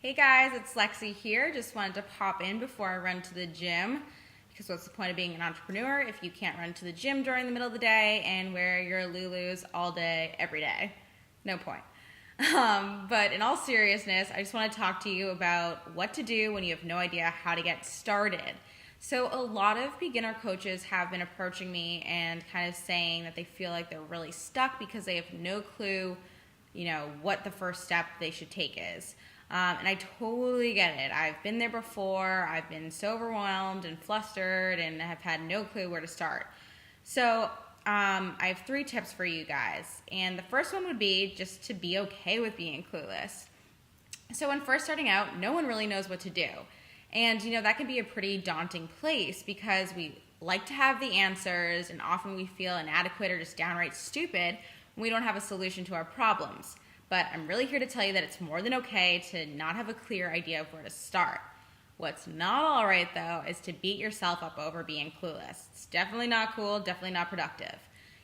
Hey guys, it's Lexi here. Just wanted to pop in before I run to the gym because what's the point of being an entrepreneur if you can't run to the gym during the middle of the day and wear your Lulus all day, every day? No point. But in all seriousness, I just want to talk to you about what to do when you have no idea how to get started. So a lot of beginner coaches have been approaching me and kind of saying that they feel like they're really stuck because they have no clue, what the first step they should take is. And I totally get it. I've been there before. I've been so overwhelmed and flustered and have had no clue where to start. So I have 3 tips for you guys. And the first one would be just to be okay with being clueless. So when first starting out, no one really knows what to do. And, that can be a pretty daunting place because we like to have the answers and often we feel inadequate or just downright stupid when we don't have a solution to our problems. But I'm really here to tell you that it's more than okay to not have a clear idea of where to start. What's not all right, though, is to beat yourself up over being clueless. It's definitely not cool, definitely not productive.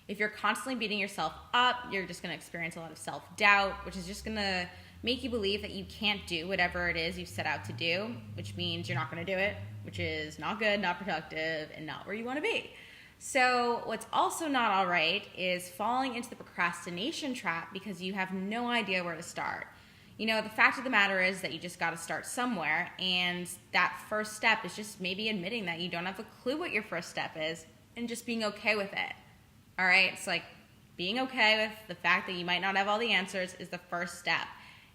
If you're constantly beating yourself up, you're just going to experience a lot of self-doubt, which is just going to make you believe that you can't do whatever it is you set out to do, which means you're not going to do it, which is not good, not productive, and not where you want to be. So what's also not all right is falling into the procrastination trap because you have no idea where to start. The fact of the matter is that you just got to start somewhere, and that first step is just maybe admitting that you don't have a clue what your first step is and just being okay with it. All right? It's like being okay with the fact that you might not have all the answers is the first step.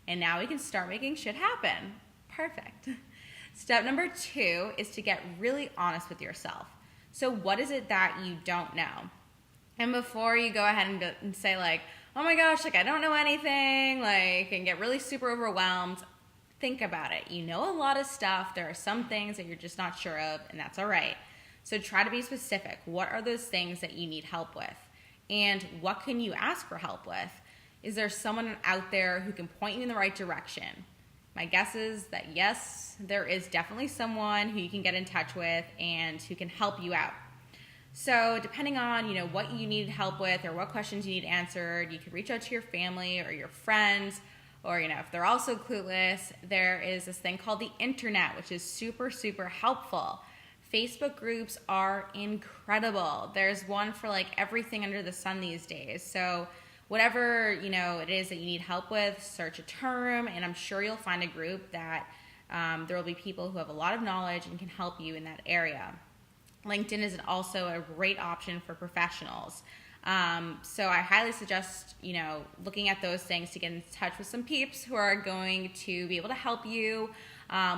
And now we can start making shit happen. Perfect. Step number 2 is to get really honest with yourself. So what is it that you don't know? And before you go ahead and say oh my gosh, I don't know anything, and get really super overwhelmed, think about it. You know a lot of stuff. There are some things that you're just not sure of, and that's all right. So try to be specific. What are those things that you need help with? And what can you ask for help with? Is there someone out there who can point you in the right direction? My guess is that yes, there is definitely someone who you can get in touch with and who can help you out. So depending on, what you need help with or what questions you need answered, you can reach out to your family or your friends, or, if they're also clueless, there is this thing called the internet, which is super, super helpful. Facebook groups are incredible. There's one for everything under the sun these days. So whatever, it is that you need help with, search a term, and I'm sure you'll find a group that there will be people who have a lot of knowledge and can help you in that area. LinkedIn is also a great option for professionals. So I highly suggest, looking at those things to get in touch with some peeps who are going to be able to help you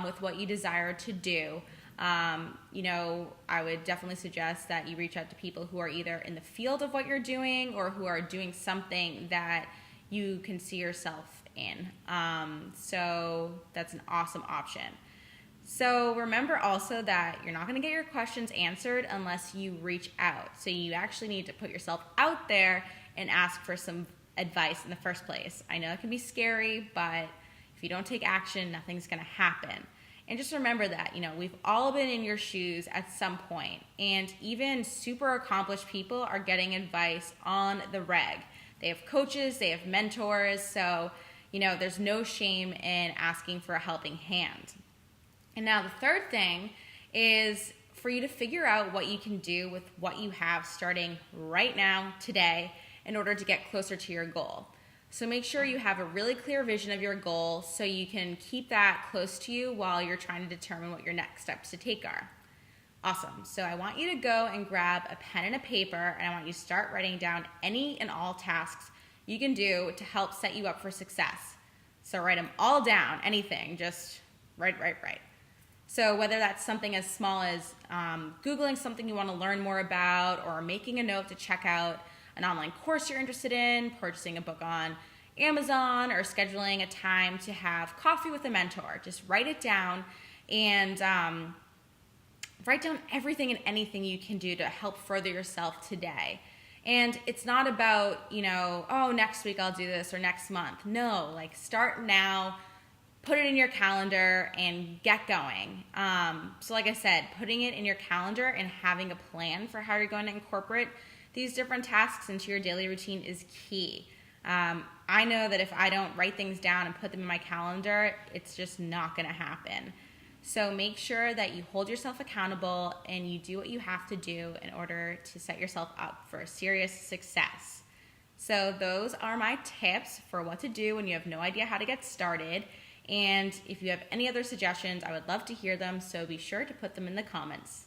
with what you desire to do. I would definitely suggest that you reach out to people who are either in the field of what you're doing or who are doing something that you can see yourself in. So that's an awesome option. So remember also that you're not going to get your questions answered unless you reach out. So you actually need to put yourself out there and ask for some advice in the first place. I know it can be scary, but if you don't take action, nothing's going to happen. And just remember that, we've all been in your shoes at some point, and even super accomplished people are getting advice on the reg. They have coaches, they have mentors, so, there's no shame in asking for a helping hand. And now the third thing is for you to figure out what you can do with what you have starting right now, today, in order to get closer to your goal. So make sure you have a really clear vision of your goal so you can keep that close to you while you're trying to determine what your next steps to take are. Awesome. So I want you to go and grab a pen and a paper, and I want you to start writing down any and all tasks you can do to help set you up for success. So write them all down, anything, just write. So whether that's something as small as Googling something you want to learn more about, or making a note to check out an online course you're interested in, purchasing a book on Amazon, or scheduling a time to have coffee with a mentor. Just write it down and write down everything and anything you can do to help further yourself today. And it's not about, next week I'll do this or next month. No, start now, put it in your calendar and get going. So like I said, putting it in your calendar and having a plan for how you're going to incorporate these different tasks into your daily routine is key. I know that if I don't write things down and put them in my calendar, it's just not going to happen. So make sure that you hold yourself accountable and you do what you have to do in order to set yourself up for serious success. So those are my tips for what to do when you have no idea how to get started. And if you have any other suggestions, I would love to hear them, so be sure to put them in the comments.